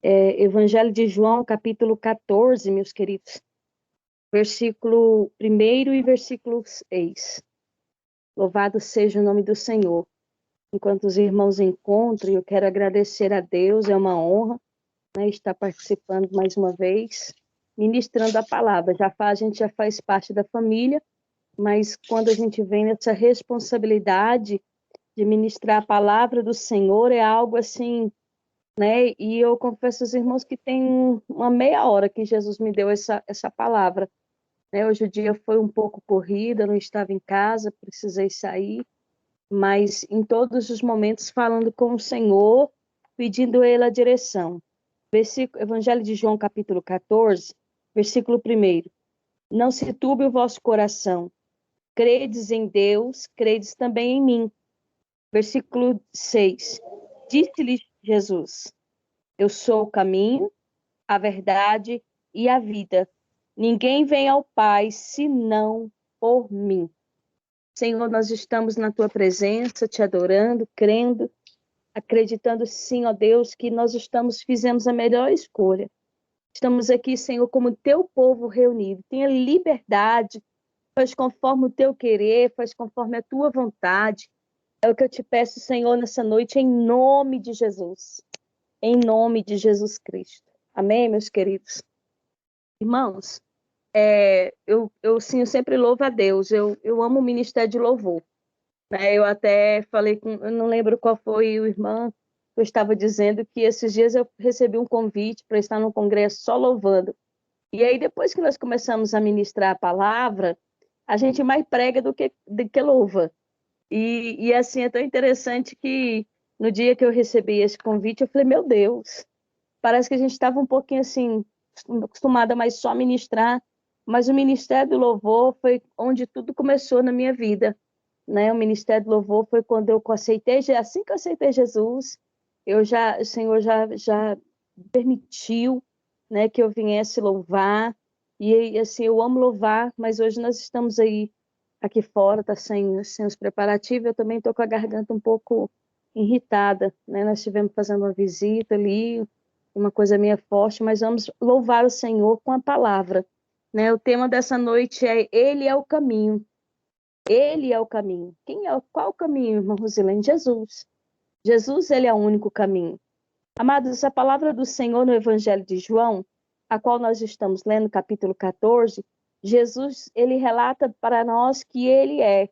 Evangelho de João, capítulo 14, meus queridos, versículo 1 e versículo 6. Louvado seja o nome do Senhor. Enquanto os irmãos encontram, eu quero agradecer a Deus, é uma honra, né, estar participando mais uma vez, ministrando a palavra. A gente já faz parte da família, mas quando a gente vem nessa responsabilidade de ministrar a palavra do Senhor, é algo assim, né? E eu confesso aos irmãos que tem uma meia hora que Jesus me deu essa palavra, né? Hoje o dia foi um pouco corrido, eu não estava em casa, precisei sair, mas em todos os momentos falando com o Senhor, pedindo a Ele a direção. Evangelho de João, capítulo 14, versículo 1. Não se turbe o vosso coração, credes em Deus, credes também em mim. Versículo 6. Disse-lhe Jesus: eu sou o caminho, a verdade e a vida. Ninguém vem ao Pai senão por mim. Senhor, nós estamos na tua presença, te adorando, crendo, acreditando sim, ó Deus, que fizemos a melhor escolha. Estamos aqui, Senhor, como teu povo reunido. Tenha liberdade, faz conforme o teu querer, faz conforme a tua vontade. É o que eu te peço, Senhor, nessa noite, em nome de Jesus. Em nome de Jesus Cristo. Amém, meus queridos? Irmãos, eu sempre louvo a Deus. Eu amo o ministério de louvor. Né? Eu até falei eu não lembro qual foi o irmão que eu estava dizendo que esses dias eu recebi um convite para estar num congresso só louvando. E aí, depois que nós começamos a ministrar a palavra, a gente mais prega do que louva. E assim, é tão interessante que no dia que eu recebi esse convite, eu falei, meu Deus, parece que a gente estava um pouquinho assim, acostumada mais só a ministrar, mas o Ministério do Louvor foi onde tudo começou na minha vida, né? O Ministério do Louvor foi quando eu aceitei, assim que eu aceitei Jesus, o Senhor já permitiu, né, que eu viesse louvar, e assim, eu amo louvar, mas hoje nós estamos aí, aqui fora, tá sem os preparativos, eu também estou com a garganta um pouco irritada, né? Nós estivemos fazendo uma visita ali, uma coisa meio forte, mas vamos louvar o Senhor com a palavra, né? O tema dessa noite é Ele é o caminho. Ele é o caminho. Qual o caminho, irmã Rosilene? Jesus. Jesus, ele é o único caminho. Amados, a palavra do Senhor no Evangelho de João, a qual nós estamos lendo, capítulo 14, Jesus, ele relata para nós que ele é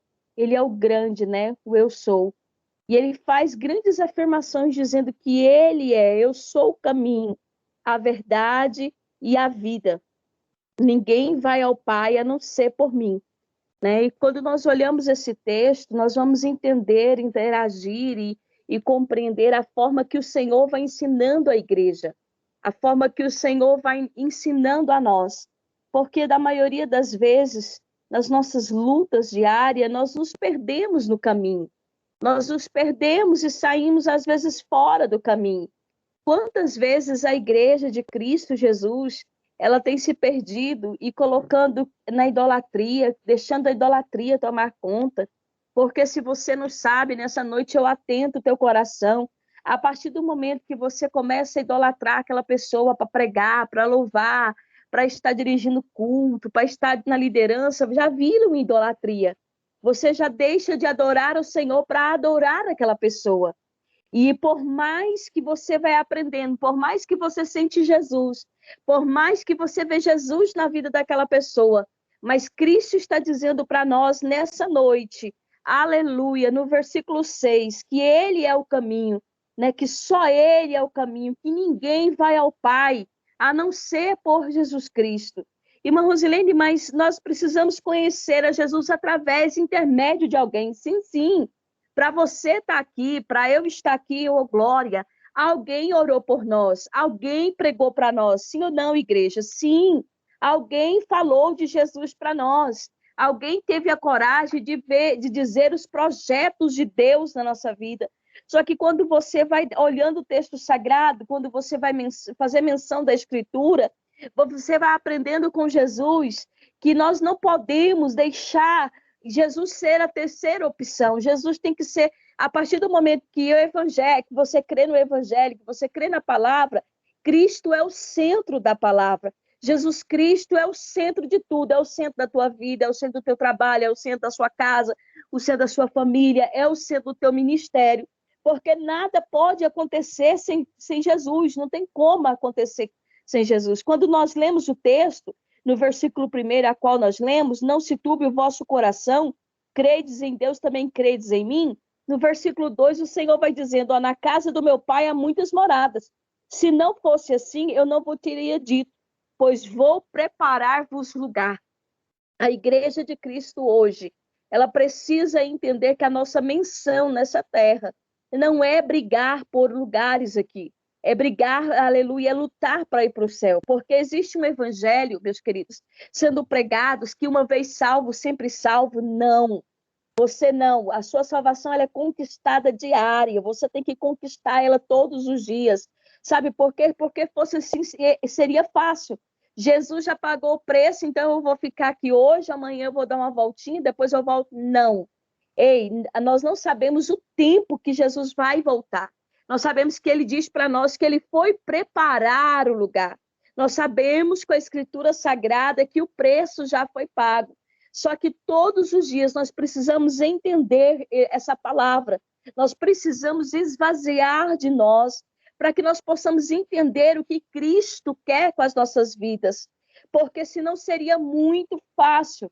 o grande, né? O eu sou. E ele faz grandes afirmações dizendo que eu sou o caminho, a verdade e a vida. Ninguém vai ao Pai a não ser por mim. Né? E quando nós olhamos esse texto, nós vamos entender, interagir e compreender a forma que o Senhor vai ensinando a igreja, a forma que o Senhor vai ensinando a nós. Porque da maioria das vezes, nas nossas lutas diárias, nós nos perdemos no caminho. Nós nos perdemos e saímos, às vezes, fora do caminho. Quantas vezes a igreja de Cristo Jesus, ela tem se perdido e colocando na idolatria, deixando a idolatria tomar conta? Porque se você não sabe, nessa noite eu atento o teu coração. A partir do momento que você começa a idolatrar aquela pessoa para pregar, para louvar, para estar dirigindo culto, para estar na liderança, já viram idolatria. Você já deixa de adorar o Senhor para adorar aquela pessoa. E por mais que você vai aprendendo, por mais que você sente Jesus, por mais que você vê Jesus na vida daquela pessoa, mas Cristo está dizendo para nós nessa noite, aleluia, no versículo 6, que Ele é o caminho, né? Que só Ele é o caminho, que ninguém vai ao Pai, a não ser por Jesus Cristo. Irmã Rosilene, mas nós precisamos conhecer a Jesus através, intermédio de alguém, sim, sim. Para você estar aqui, para eu estar aqui, ô glória, alguém orou por nós, alguém pregou para nós, sim ou não, igreja? Sim, alguém falou de Jesus para nós, alguém teve a coragem de dizer os projetos de Deus na nossa vida. Só que quando você vai olhando o texto sagrado, quando você vai fazer menção da Escritura, você vai aprendendo com Jesus que nós não podemos deixar Jesus ser a terceira opção. Jesus tem que ser, a partir do momento que o evangelho, que você crê no evangelho, que você crê na palavra, Cristo é o centro da palavra. Jesus Cristo é o centro de tudo, é o centro da tua vida, é o centro do teu trabalho, é o centro da sua casa, o centro da sua família, é o centro do teu ministério, porque nada pode acontecer sem Jesus, não tem como acontecer sem Jesus. Quando nós lemos o texto, no versículo 1, a qual nós lemos, não se turbe o vosso coração, credes em Deus, também credes em mim. No versículo 2, o Senhor vai dizendo, na casa do meu pai há muitas moradas. Se não fosse assim, eu não vos teria dito, pois vou preparar-vos lugar. A igreja de Cristo hoje, ela precisa entender que a nossa menção nessa terra não é brigar por lugares aqui, é brigar, aleluia, é lutar para ir para o céu, porque existe um evangelho, meus queridos, sendo pregados que uma vez salvo, sempre salvo, não. Você não, a sua salvação ela é conquistada diária, você tem que conquistar ela todos os dias. Sabe por quê? Porque fosse assim, seria fácil. Jesus já pagou o preço, então eu vou ficar aqui hoje, amanhã eu vou dar uma voltinha, depois eu volto. Não. Ei, nós não sabemos o tempo que Jesus vai voltar. Nós sabemos que ele diz para nós que ele foi preparar o lugar. Nós sabemos com a Escritura Sagrada que o preço já foi pago. Só que todos os dias nós precisamos entender essa palavra. Nós precisamos esvaziar de nós para que nós possamos entender o que Cristo quer com as nossas vidas. Porque senão seria muito fácil.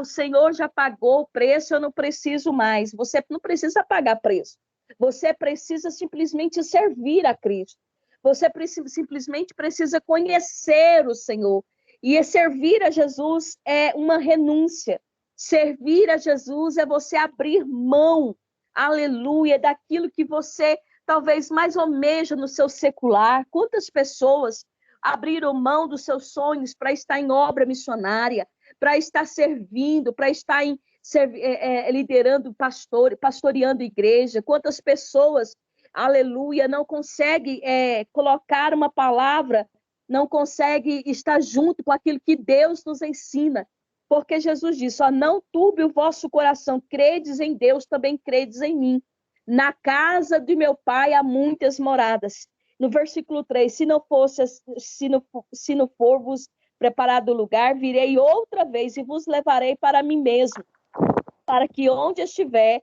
O Senhor já pagou o preço, eu não preciso mais. Você não precisa pagar preço. Você precisa simplesmente servir a Cristo. Você simplesmente precisa conhecer o Senhor. E servir a Jesus é uma renúncia. Servir a Jesus é você abrir mão, aleluia, daquilo que você talvez mais almeja no seu secular. Quantas pessoas abriram mão dos seus sonhos para estar em obra missionária, para estar servindo, para estar liderando pastoreando igreja? Quantas pessoas, aleluia, não conseguem colocar uma palavra, não consegue estar junto com aquilo que Deus nos ensina. Porque Jesus disse, não turbe o vosso coração, credes em Deus, também credes em mim. Na casa de meu pai há muitas moradas. No versículo 3, se não for vos preparado o lugar, virei outra vez e vos levarei para mim mesmo, para que onde estiver,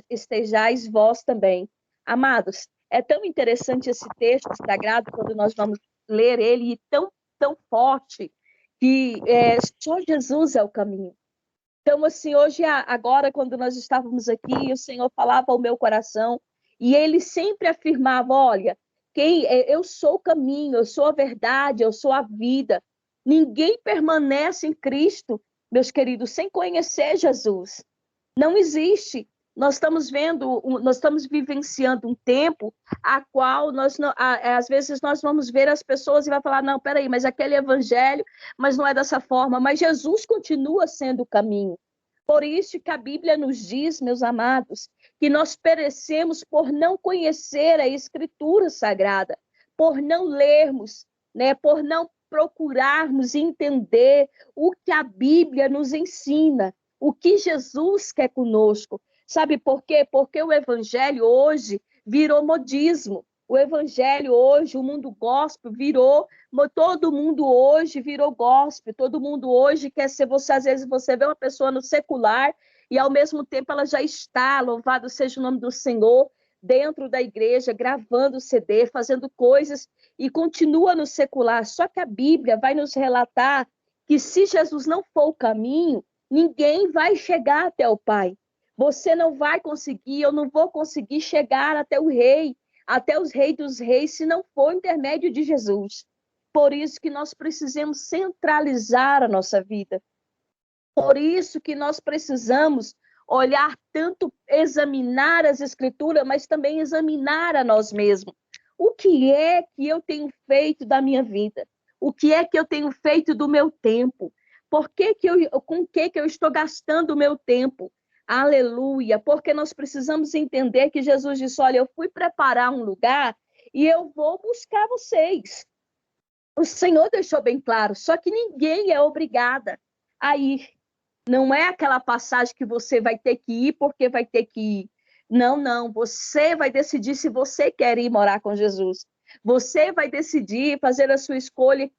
estejais vós também. Amados, é tão interessante esse texto sagrado, quando nós vamos ler ele, e tão forte, que só Jesus é o caminho. Então, assim, hoje, agora, quando nós estávamos aqui, o Senhor falava ao meu coração, e ele sempre afirmava, olha, eu sou o caminho, eu sou a verdade, eu sou a vida. Ninguém permanece em Cristo, meus queridos, sem conhecer Jesus. Não existe. Nós estamos vivenciando um tempo a qual às vezes nós vamos ver as pessoas e vai falar, não, peraí, mas aquele evangelho, mas não é dessa forma. Mas Jesus continua sendo o caminho. Por isso que a Bíblia nos diz, meus amados, que nós perecemos por não conhecer a Escritura Sagrada, por não lermos, né, por não procurarmos entender o que a Bíblia nos ensina. O que Jesus quer conosco. Sabe por quê? Porque o evangelho hoje virou modismo. O evangelho hoje, o mundo gospel todo mundo hoje virou gospel. Todo mundo hoje quer ser você. Às vezes você vê uma pessoa no secular e ao mesmo tempo ela já está, louvado seja o nome do Senhor, dentro da igreja, gravando CD, fazendo coisas e continua no secular. Só que a Bíblia vai nos relatar que se Jesus não for o caminho, ninguém vai chegar até o Pai. Você não vai conseguir, eu não vou conseguir chegar até o Rei, até os Reis dos Reis, se não for intermédio de Jesus. Por isso que nós precisamos centralizar a nossa vida. Por isso que nós precisamos olhar tanto, examinar as Escrituras, mas também examinar a nós mesmos. O que é que eu tenho feito da minha vida? O que é que eu tenho feito do meu tempo? Com que eu estou gastando o meu tempo? Aleluia! Porque nós precisamos entender que Jesus disse, olha, eu fui preparar um lugar e eu vou buscar vocês. O Senhor deixou bem claro, só que ninguém é obrigada a ir. Não é aquela passagem que você vai ter que ir porque vai ter que ir. Não, você vai decidir se você quer ir morar com Jesus. Você vai decidir fazer a sua escolha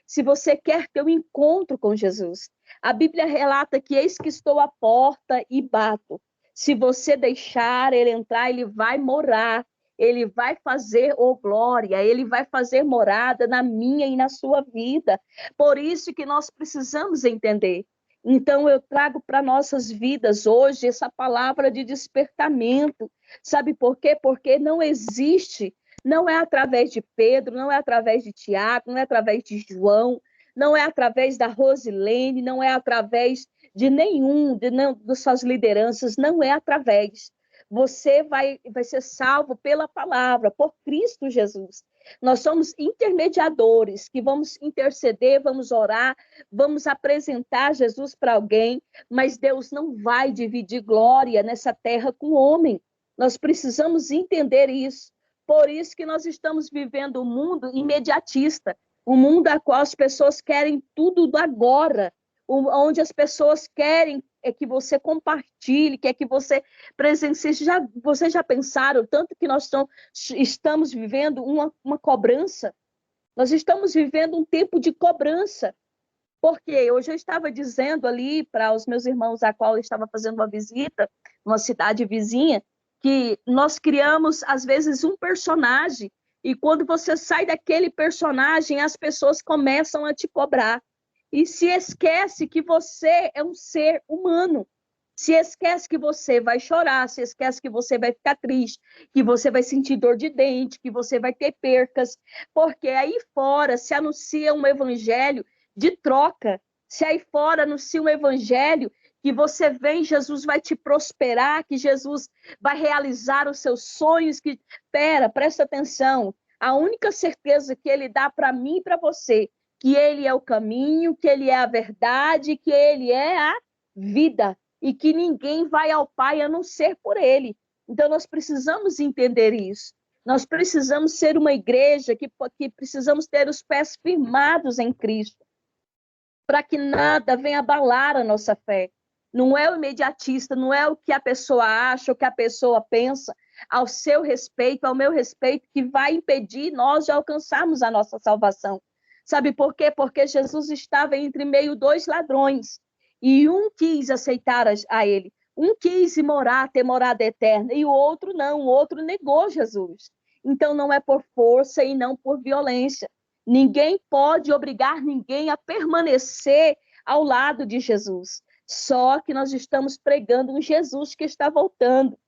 se você quer ter um encontro com Jesus. A Bíblia relata que eis que estou à porta e bato. Se você deixar ele entrar, ele vai morar. Ele vai fazer, glória, ele vai fazer morada na minha e na sua vida. Por isso que nós precisamos entender. Então, eu trago para nossas vidas hoje essa palavra de despertamento. Sabe por quê? Porque não existe, não é através de Pedro, não é através de Tiago, não é através de João, não é através da Rosilene, não é através de nenhum de suas lideranças, não é através. Você vai ser salvo pela palavra, por Cristo Jesus. Nós somos intermediadores que vamos interceder, vamos orar, vamos apresentar Jesus para alguém, mas Deus não vai dividir glória nessa terra com o homem. Nós precisamos entender isso. Por isso que nós estamos vivendo um mundo imediatista, um mundo a qual as pessoas querem tudo do agora, onde as pessoas querem que você compartilhe, quer que você presencie. Vocês já pensaram tanto que nós estamos vivendo uma cobrança? Nós estamos vivendo um tempo de cobrança. Porque hoje eu estava dizendo ali para os meus irmãos, a qual eu estava fazendo uma visita, numa cidade vizinha, que nós criamos, às vezes, um personagem, e quando você sai daquele personagem, as pessoas começam a te cobrar. E se esquece que você é um ser humano. Se esquece que você vai chorar, se esquece que você vai ficar triste, que você vai sentir dor de dente, que você vai ter percas, porque aí fora se anuncia um evangelho de troca. Se aí fora anuncia um evangelho que você vem, Jesus vai te prosperar, que Jesus vai realizar os seus sonhos, presta atenção, a única certeza que ele dá para mim e para você, que ele é o caminho, que ele é a verdade, que ele é a vida, e que ninguém vai ao Pai a não ser por ele. Então, nós precisamos entender isso. Nós precisamos ser uma igreja que precisamos ter os pés firmados em Cristo, para que nada venha abalar a nossa fé. Não é o imediatista, não é o que a pessoa acha, o que a pessoa pensa, ao seu respeito, ao meu respeito, que vai impedir nós de alcançarmos a nossa salvação. Sabe por quê? Porque Jesus estava entre meio dois ladrões, e um quis aceitar a ele, um quis ter morada eterna, e o outro não, o outro negou Jesus. Então não é por força e não por violência. Ninguém pode obrigar ninguém a permanecer ao lado de Jesus. Só que nós estamos pregando um Jesus que está voltando.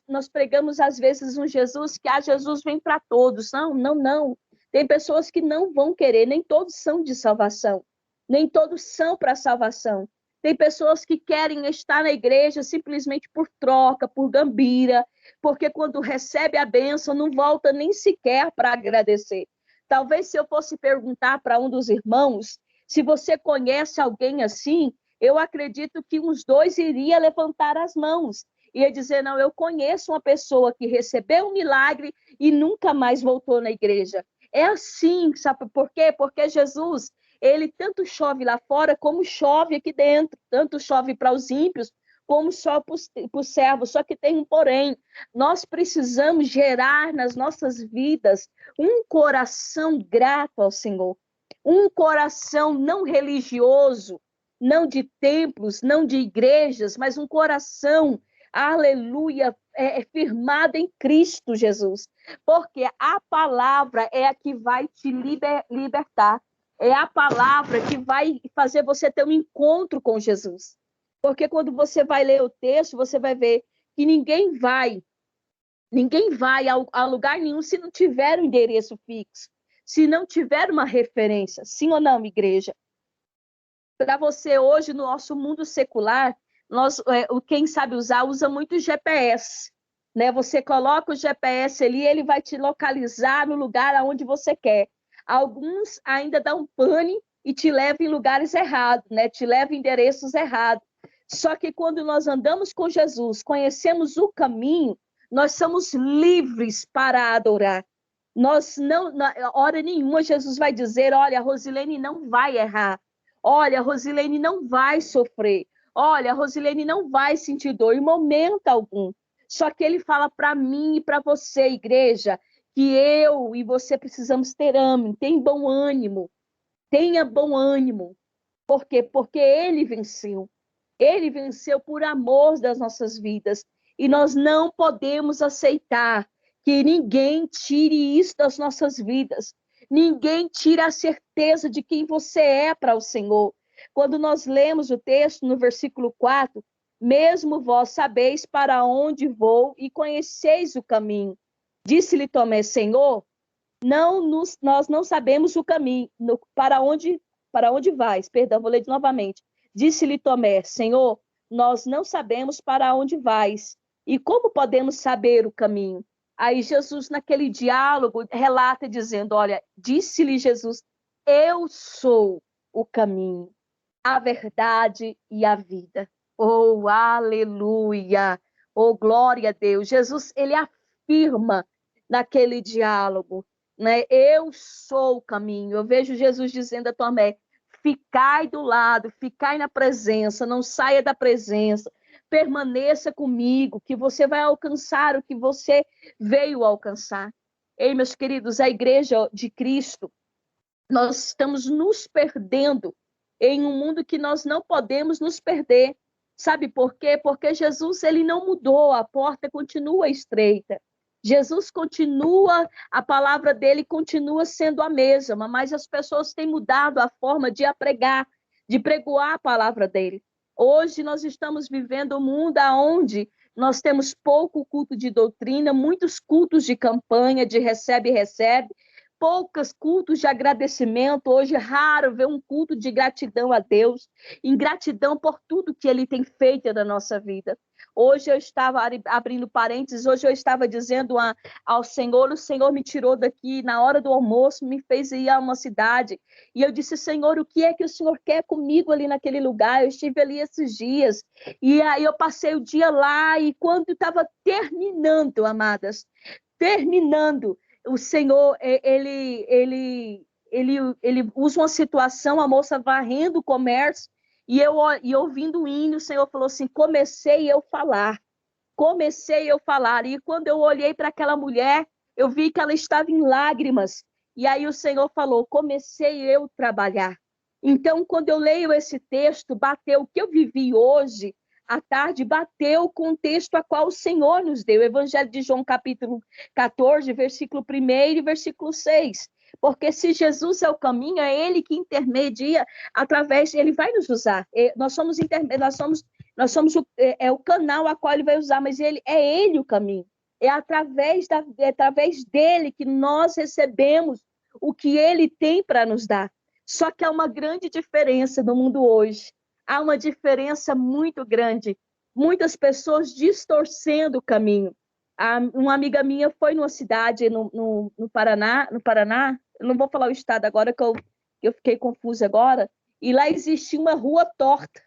Nós pregamos, às vezes, um Jesus que Jesus vem para todos. Não, não, não. Tem pessoas que não vão querer, nem todos são de salvação. Nem todos são para salvação. Tem pessoas que querem estar na igreja simplesmente por troca, por gambira, porque quando recebe a bênção não volta nem sequer para agradecer. Talvez se eu fosse perguntar para um dos irmãos, se você conhece alguém assim, eu acredito que uns dois iriam levantar as mãos. Ia dizer, não, eu conheço uma pessoa que recebeu um milagre e nunca mais voltou na igreja. É assim, sabe por quê? Porque Jesus, ele tanto chove lá fora como chove aqui dentro. Tanto chove para os ímpios como chove para os servos. Só que tem um porém. Nós precisamos gerar nas nossas vidas um coração grato ao Senhor. Um coração não religioso, não de templos, não de igrejas, mas um coração, aleluia, firmado em Cristo Jesus. Porque a palavra é a que vai te libertar. É a palavra que vai fazer você ter um encontro com Jesus. Porque quando você vai ler o texto, você vai ver que ninguém vai a lugar nenhum se não tiver um endereço fixo, se não tiver uma referência. Sim ou não, igreja? Para você hoje, no nosso mundo secular, quem sabe usa muito GPS. Né? Você coloca o GPS ali, ele vai te localizar no lugar aonde você quer. Alguns ainda dão pane e te levam em lugares errados, né? Te levam em endereços errados. Só que quando nós andamos com Jesus, conhecemos o caminho, nós somos livres para adorar. Nós não, na hora nenhuma, Jesus vai dizer, olha, a Rosilene não vai errar. Olha, a Rosilene não vai sofrer. Olha, a Rosilene não vai sentir dor em momento algum. Só que ele fala para mim e para você, igreja, que que eu e você precisamos ter ânimo, tem bom ânimo, tenha bom ânimo. Por quê? Porque ele venceu. Ele venceu por amor das nossas vidas. E nós não podemos aceitar que ninguém tire isso das nossas vidas. Ninguém tira a certeza de quem você é para o Senhor. Quando nós lemos o texto no versículo 4, mesmo vós sabeis para onde vou e conheceis o caminho. Disse-lhe Tomé, Senhor, nós não sabemos o caminho, para onde vais. Perdão, vou ler novamente. Disse-lhe Tomé, Senhor, nós não sabemos para onde vais. E como podemos saber o caminho? Aí Jesus, naquele diálogo, relata dizendo, olha, disse-lhe Jesus, eu sou o caminho, a verdade e a vida. Oh, aleluia! Oh, glória a Deus! Jesus, ele afirma naquele diálogo, né? Eu sou o caminho. Eu vejo Jesus dizendo a Tomé, ficai do lado, ficai na presença, não saia da presença, permaneça comigo, que você vai alcançar o que você veio alcançar. Ei, meus queridos, a igreja de Cristo, nós estamos nos perdendo em um mundo que nós não podemos nos perder. Sabe por quê? Porque Jesus, ele não mudou, a porta continua estreita. Jesus continua, a palavra dele continua sendo a mesma, mas as pessoas têm mudado a forma de pregar, de pregoar a palavra dele. Hoje nós estamos vivendo um mundo onde nós temos pouco culto de doutrina, muitos cultos de campanha, de recebe e recebe, poucos cultos de agradecimento. Hoje é raro ver um culto de gratidão a Deus, em gratidão por tudo que ele tem feito na nossa vida. Hoje eu estava abrindo parênteses, hoje eu estava dizendo ao Senhor, o Senhor me tirou daqui na hora do almoço, me fez ir a uma cidade, e eu disse, Senhor, o que é que o Senhor quer comigo ali naquele lugar? Eu estive ali esses dias, e aí eu passei o dia lá, e quando estava terminando, amadas, terminando, o Senhor, ele usa uma situação, a moça varrendo o comércio, e ouvindo o hino, o Senhor falou assim, comecei eu falar, e quando eu olhei para aquela mulher, eu vi que ela estava em lágrimas, e aí o Senhor falou, comecei eu trabalhar. Então, quando eu leio esse texto, bateu o que eu vivi hoje, à tarde, bateu com o texto a qual o Senhor nos deu, o Evangelho de João, capítulo 14, versículo 1 e versículo 6. Porque se Jesus é o caminho, é ele que intermedia através, ele vai nos usar. Nós somos o canal a qual ele vai usar, mas é ele o caminho. É através dele que nós recebemos o que ele tem para nos dar. Só que há uma grande diferença no mundo hoje. Há uma diferença muito grande. Muitas pessoas distorcendo o caminho. Uma amiga minha foi numa cidade no Paraná, eu não vou falar o estado agora, que eu fiquei confusa agora, e lá existe uma rua torta.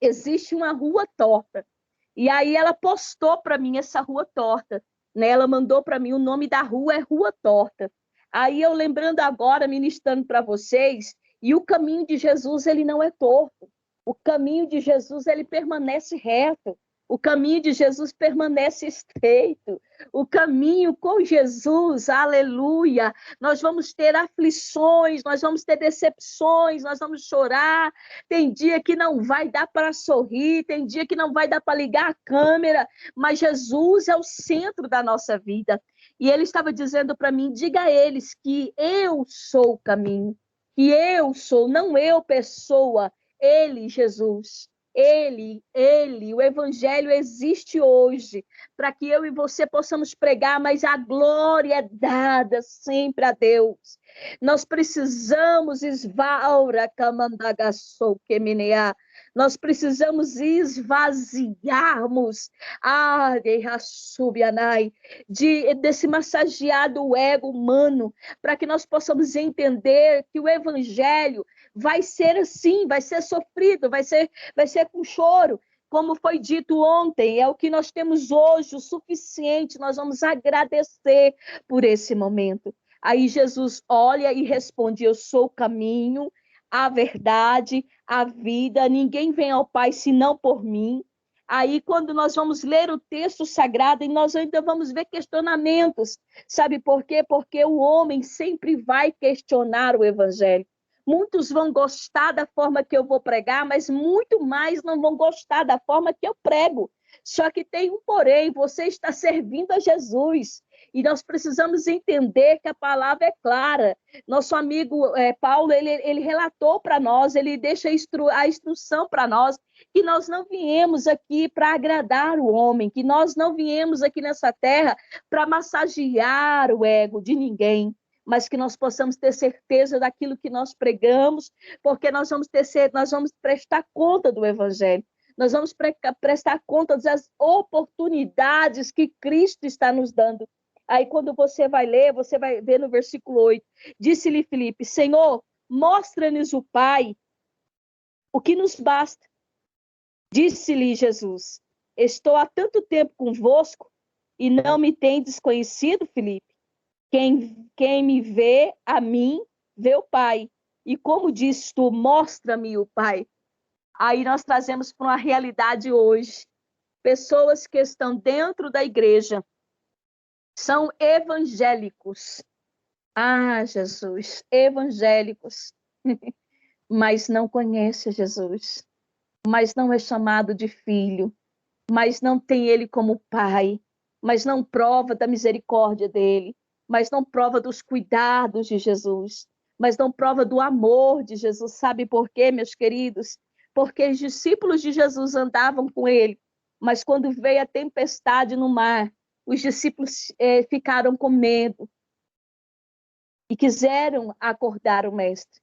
Existe uma rua torta. E aí ela postou para mim essa rua torta. Né? Ela mandou para mim, o nome da rua é Rua Torta. Aí eu lembrando agora, ministrando para vocês, e o caminho de Jesus, ele não é torto. O caminho de Jesus, ele permanece reto. O caminho de Jesus permanece estreito. O caminho com Jesus, aleluia. Nós vamos ter aflições, nós vamos ter decepções, nós vamos chorar. Tem dia que não vai dar para sorrir, tem dia que não vai dar para ligar a câmera, mas Jesus é o centro da nossa vida. E ele estava dizendo para mim, diga a eles que eu sou o caminho, que eu sou, não eu, pessoa, ele, Jesus. Ele, o evangelho existe hoje, para que eu e você possamos pregar, mas a glória é dada sempre a Deus. Nós precisamos nós precisamos esvaziarmos desse massageado ego humano, para que nós possamos entender que o evangelho vai ser assim, vai ser sofrido, vai ser com choro, como foi dito ontem, é o que nós temos hoje, o suficiente, nós vamos agradecer por esse momento. Aí Jesus olha e responde, eu sou o caminho, a verdade, a vida, ninguém vem ao Pai senão por mim. Aí, quando nós vamos ler o texto sagrado, e nós ainda vamos ver questionamentos. Sabe por quê? Porque o homem sempre vai questionar o evangelho. Muitos vão gostar da forma que eu vou pregar, mas muito mais não vão gostar da forma que eu prego. Só que tem um porém, você está servindo a Jesus. E nós precisamos entender que a palavra é clara. Nosso amigo Paulo, ele relatou para nós, ele deixa a instrução para nós, que nós não viemos aqui para agradar o homem, que nós não viemos aqui nessa terra para massagear o ego de ninguém, mas que nós possamos ter certeza daquilo que nós pregamos, porque nós vamos prestar conta do evangelho. Nós vamos prestar conta das oportunidades que Cristo está nos dando. Aí, quando você vai ler, você vai ver no versículo 8. Disse-lhe Filipe: Senhor, mostra-nos o Pai, o que nos basta. Disse-lhe Jesus: Estou há tanto tempo convosco e não me tendes conhecido, Filipe? Quem me vê a mim, vê o Pai. E como dizes tu, mostra-me o Pai. Aí nós trazemos para uma realidade hoje. Pessoas que estão dentro da igreja são evangélicos. Ah, Jesus, evangélicos. Mas não conhece Jesus. Mas não é chamado de filho. Mas não tem ele como pai. Mas não prova da misericórdia dele. Mas não prova dos cuidados de Jesus. Mas não prova do amor de Jesus. Sabe por quê, meus queridos? Porque os discípulos de Jesus andavam com ele. Mas quando veio a tempestade no mar, os discípulos ficaram com medo e quiseram acordar o mestre.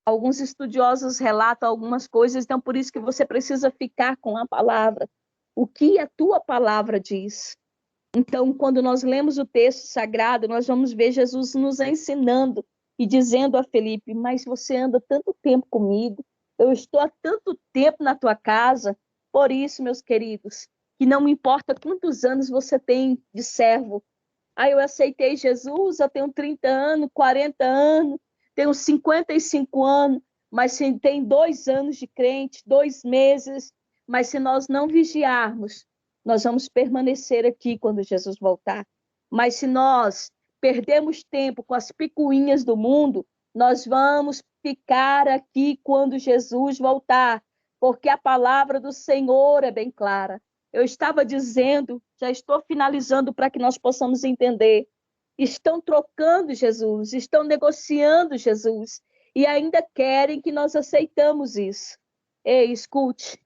Alguns estudiosos relatam algumas coisas, então por isso que você precisa ficar com a palavra. O que a tua palavra diz? Então, quando nós lemos o texto sagrado, nós vamos ver Jesus nos ensinando e dizendo a Felipe: mas você anda tanto tempo comigo, eu estou há tanto tempo na tua casa. Por isso, meus queridos, que não importa quantos anos você tem de servo. Eu aceitei Jesus, eu tenho 30 anos, 40 anos, tenho 55 anos, mas se tem 2 anos de crente, 2 meses, mas se nós não vigiarmos, nós vamos permanecer aqui quando Jesus voltar. Mas se nós perdemos tempo com as picuinhas do mundo, nós vamos ficar aqui quando Jesus voltar, porque a palavra do Senhor é bem clara. Eu estava dizendo, já estou finalizando para que nós possamos entender. Estão trocando Jesus, estão negociando Jesus, e ainda querem que nós aceitamos isso. Ei, escute,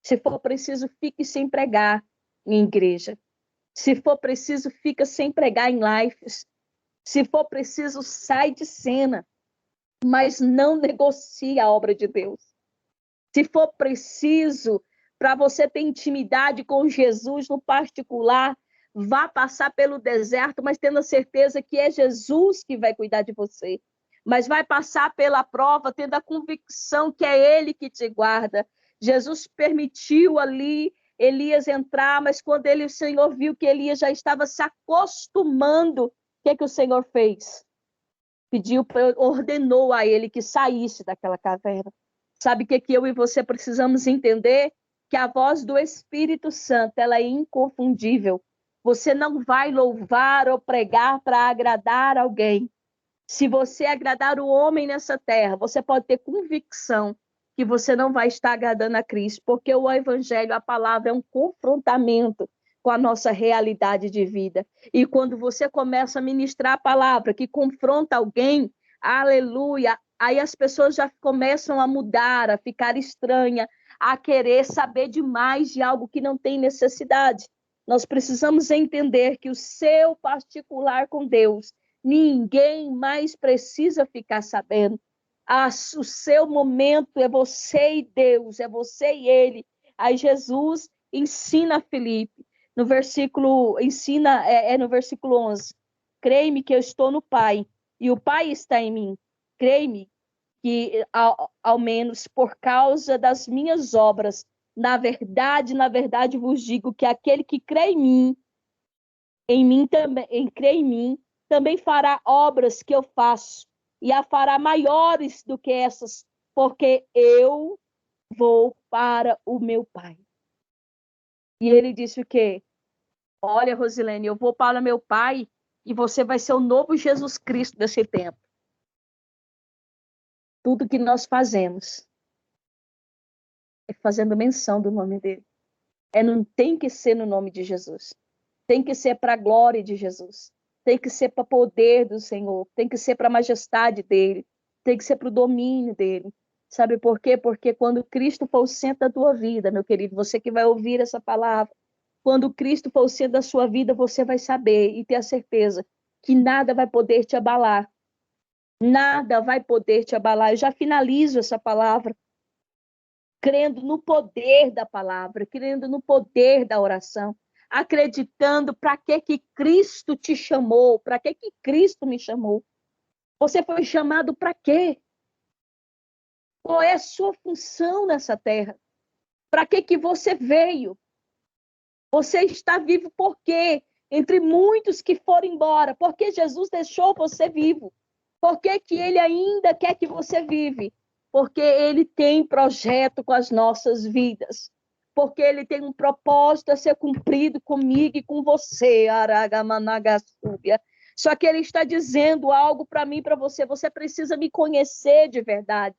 se for preciso, fique sem pregar em igreja. Se for preciso, fica sem pregar em lives. Se for preciso, sai de cena, mas não negocie a obra de Deus. Se for preciso, para você ter intimidade com Jesus no particular, vá passar pelo deserto, mas tendo a certeza que é Jesus que vai cuidar de você. Mas vai passar pela prova, tendo a convicção que é Ele que te guarda. Jesus permitiu ali Elias entrar, mas quando o Senhor viu que Elias já estava se acostumando, o que o Senhor fez? Ordenou a ele que saísse daquela caverna. Sabe o que eu e você precisamos entender? Que a voz do Espírito Santo, ela é inconfundível. Você não vai louvar ou pregar para agradar alguém. Se você agradar o homem nessa terra, você pode ter convicção que você não vai estar agradando a Cristo, porque o Evangelho, a palavra, é um confrontamento com a nossa realidade de vida. E quando você começa a ministrar a palavra que confronta alguém, aleluia, aí as pessoas já começam a mudar, a ficar estranha, a querer saber demais de algo que não tem necessidade. Nós precisamos entender que o seu particular com Deus, ninguém mais precisa ficar sabendo. O seu momento é você e Deus, é você e Ele. Aí Jesus ensina a Filipe, no versículo 11. Creia-me que eu estou no Pai, e o Pai está em mim. Creia-me que, ao menos por causa das minhas obras, na verdade vos digo que aquele que crê em mim também fará obras que eu faço, e a fará maiores do que essas, porque eu vou para o meu Pai. E ele disse o quê? Olha, Rosilene, eu vou para meu pai e você vai ser o novo Jesus Cristo desse tempo. Tudo que nós fazemos é fazendo menção do nome dele. Não tem que ser no nome de Jesus. Tem que ser para a glória de Jesus. Tem que ser para o poder do Senhor. Tem que ser para a majestade dele. Tem que ser para o domínio dele. Sabe por quê? Porque quando Cristo for o centro da tua vida, meu querido, você que vai ouvir essa palavra, quando Cristo for o centro da sua vida, você vai saber e ter a certeza que nada vai poder te abalar. Nada vai poder te abalar. Eu já finalizo essa palavra crendo no poder da palavra, crendo no poder da oração, acreditando para que Cristo te chamou, para que Cristo me chamou. Você foi chamado para quê? Qual é a sua função nessa terra? Para que você veio? Você está vivo por quê? Entre muitos que foram embora, porque Jesus deixou você vivo. Por que ele ainda quer que você vive? Porque ele tem projeto com as nossas vidas. Porque ele tem um propósito a ser cumprido comigo e com você, Aragamanagassúbia. Só que ele está dizendo algo para mim e para você. Você precisa me conhecer de verdade.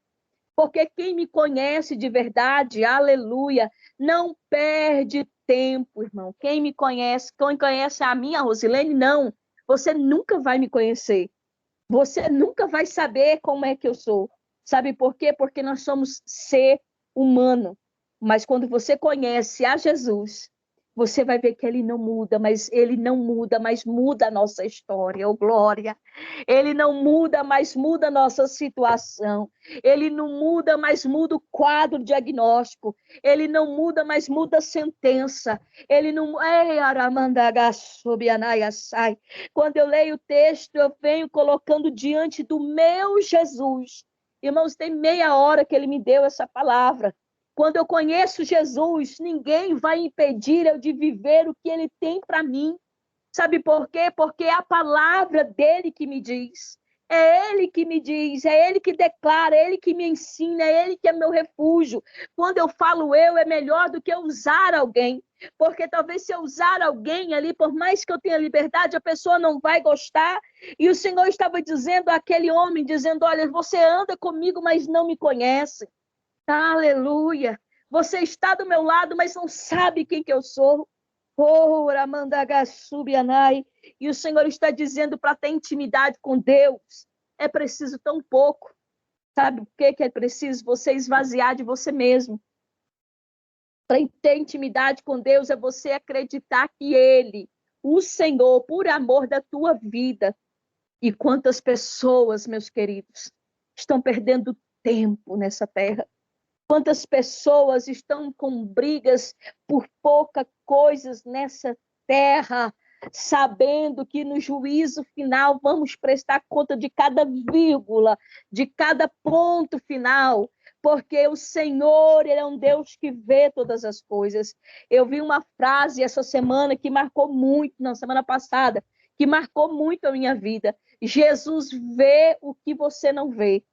Porque quem me conhece de verdade, aleluia, não perde tempo, irmão. Quem conhece a minha Rosilene, não. Você nunca vai me conhecer. Você nunca vai saber como é que eu sou. Sabe por quê? Porque nós somos ser humano. Mas quando você conhece a Jesus, você vai ver que ele não muda, mas muda a nossa história, oh glória. Ele não muda, mas muda a nossa situação. Ele não muda, mas muda o quadro diagnóstico. Ele não muda, mas muda a sentença. Ele não. Quando eu leio o texto, eu venho colocando diante do meu Jesus. Irmãos, tem meia hora que ele me deu essa palavra. Quando eu conheço Jesus, ninguém vai impedir eu de viver o que ele tem para mim. Sabe por quê? Porque é a palavra dele que me diz. É ele que me diz, é ele que declara, é ele que me ensina, é ele que é meu refúgio. Quando eu falo eu, é melhor do que eu usar alguém. Porque talvez se eu usar alguém ali, por mais que eu tenha liberdade, a pessoa não vai gostar. E o Senhor estava dizendo àquele homem, dizendo, olha, você anda comigo, mas não me conhece. Aleluia. Você está do meu lado, mas não sabe quem que eu sou. Oh, Ramandagasubianai. E o Senhor está dizendo para ter intimidade com Deus. É preciso tão pouco. Sabe o que é preciso? Você esvaziar de você mesmo. Para ter intimidade com Deus é você acreditar que Ele, o Senhor, por amor da tua vida. E quantas pessoas, meus queridos, estão perdendo tempo nessa terra. Quantas pessoas estão com brigas por pouca coisas nessa terra, sabendo que no juízo final vamos prestar conta de cada vírgula, de cada ponto final, porque o Senhor, Ele é um Deus que vê todas as coisas. Eu vi uma frase essa semana que marcou muito, na semana passada, que marcou muito a minha vida. Jesus vê o que você não vê.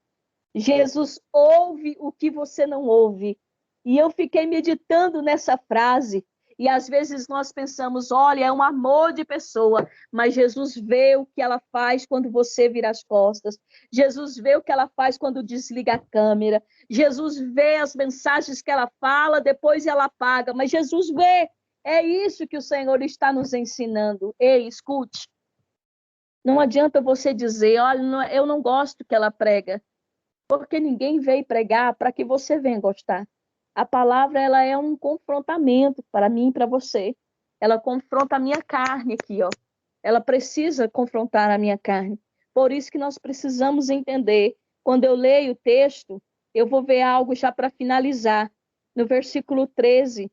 Jesus ouve o que você não ouve. E eu fiquei meditando nessa frase. E às vezes nós pensamos, olha, é um amor de pessoa, mas Jesus vê o que ela faz quando você vira as costas. Jesus vê o que ela faz quando desliga a câmera. Jesus vê as mensagens que ela fala, depois ela apaga. Mas Jesus vê. É isso que o Senhor está nos ensinando. Ei, escute. Não adianta você dizer, olha, eu não gosto que ela prega. Porque ninguém veio pregar para que você venha gostar. A palavra ela é um confrontamento para mim e para você. Ela confronta a minha carne aqui, ó. Ela precisa confrontar a minha carne. Por isso que nós precisamos entender. Quando eu leio o texto, eu vou ver algo já para finalizar. No versículo 13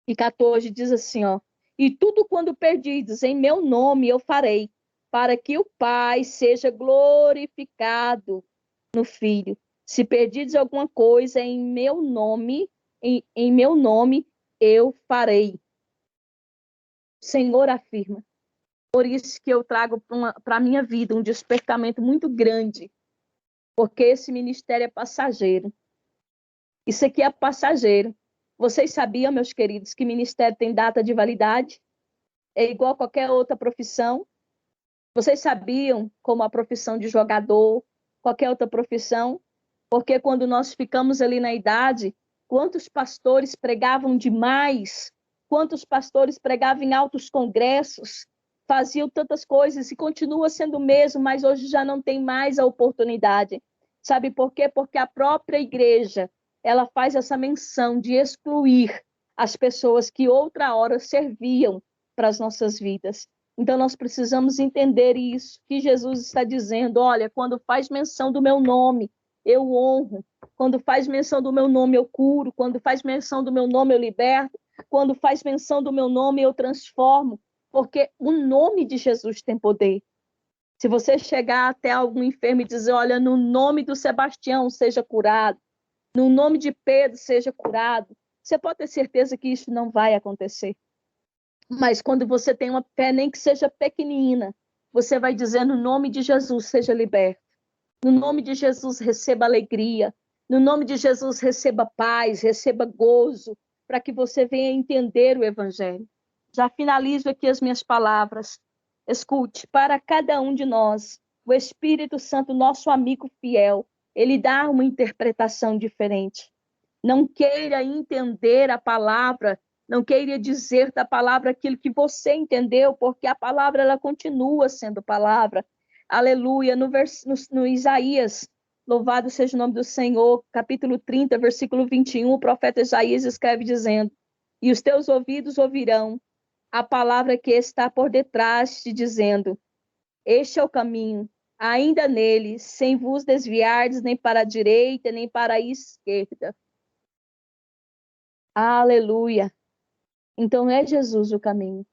e 14 diz assim, ó: e tudo quando perdidos em meu nome eu farei, para que o Pai seja glorificado no Filho. Se perdides alguma coisa em meu nome, em meu nome, eu farei. O Senhor afirma. Por isso que eu trago para a minha vida um despertamento muito grande, porque esse ministério é passageiro. Isso aqui é passageiro. Vocês sabiam, meus queridos, que ministério tem data de validade? É igual a qualquer outra profissão. Vocês sabiam como a profissão de jogador, qualquer outra profissão? Porque quando nós ficamos ali na idade, quantos pastores pregavam demais, quantos pastores pregavam em altos congressos, faziam tantas coisas e continua sendo o mesmo, mas hoje já não tem mais a oportunidade. Sabe por quê? Porque a própria igreja, ela faz essa menção de excluir as pessoas que outra hora serviam para as nossas vidas. Então nós precisamos entender isso, que Jesus está dizendo, olha, quando faz menção do meu nome, eu honro. Quando faz menção do meu nome, eu curo. Quando faz menção do meu nome, eu liberto. Quando faz menção do meu nome, eu transformo. Porque o nome de Jesus tem poder. Se você chegar até algum enfermo e dizer, olha, no nome do Sebastião, seja curado. No nome de Pedro, seja curado. Você pode ter certeza que isso não vai acontecer. Mas quando você tem uma fé, nem que seja pequenina, você vai dizer, no nome de Jesus, seja liberto. No nome de Jesus, receba alegria. No nome de Jesus, receba paz, receba gozo, para que você venha entender o Evangelho. Já finalizo aqui as minhas palavras. Escute, para cada um de nós, o Espírito Santo, nosso amigo fiel, ele dá uma interpretação diferente. Não queira entender a palavra, não queira dizer da palavra aquilo que você entendeu, porque a palavra ela continua sendo palavra. Aleluia. No Isaías, louvado seja o nome do Senhor, capítulo 30, versículo 21, o profeta Isaías escreve dizendo, e os teus ouvidos ouvirão a palavra que está por detrás, te dizendo, este é o caminho, ainda nele, sem vos desviardes nem para a direita, nem para a esquerda. Aleluia. Então é Jesus o caminho.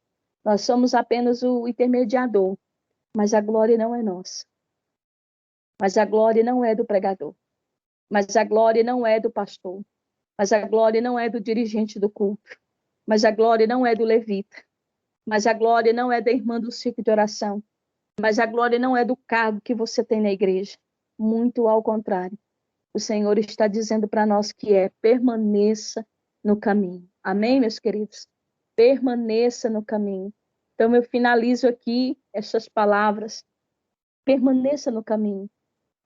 Nós somos apenas o intermediador, mas a glória não é nossa. Mas a glória não é do pregador. Mas a glória não é do pastor. Mas a glória não é do dirigente do culto. Mas a glória não é do levita. Mas a glória não é da irmã do círculo de oração. Mas a glória não é do cargo que você tem na igreja. Muito ao contrário. O Senhor está dizendo para nós que permaneça no caminho. Amém, meus queridos? Permaneça no caminho. Então eu finalizo aqui essas palavras. Permaneça no caminho.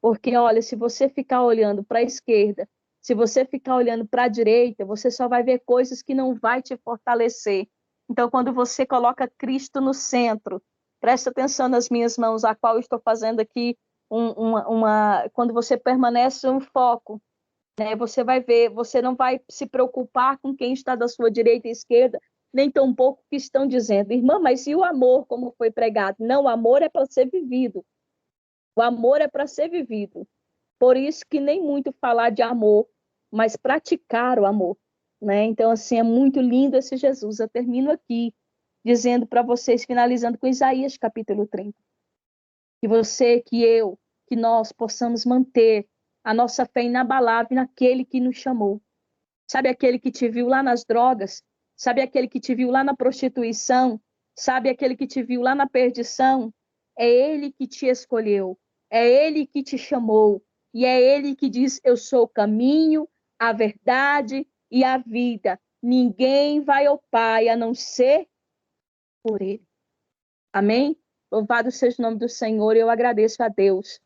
Porque, olha, se você ficar olhando para a esquerda, se você ficar olhando para a direita, você só vai ver coisas que não vai te fortalecer. Então, quando você coloca Cristo no centro, presta atenção nas minhas mãos, a qual eu estou fazendo aqui, quando você permanece um foco, né, você vai ver, você não vai se preocupar com quem está da sua direita e esquerda, nem tão pouco que estão dizendo, irmã, mas e o amor, como foi pregado? Não, o amor é para ser vivido. O amor é para ser vivido. Por isso que nem muito falar de amor, mas praticar o amor, né? Então, assim, é muito lindo esse Jesus. Eu termino aqui dizendo para vocês, finalizando com Isaías capítulo 30. Que você, que eu, que nós possamos manter a nossa fé inabalável naquele que nos chamou. Sabe aquele que te viu lá nas drogas? Sabe aquele que te viu lá na prostituição? Sabe aquele que te viu lá na perdição? É ele que te escolheu. É ele que te chamou. E é ele que diz, eu sou o caminho, a verdade e a vida. Ninguém vai ao Pai a não ser por ele. Amém? Louvado seja o nome do Senhor. Eu agradeço a Deus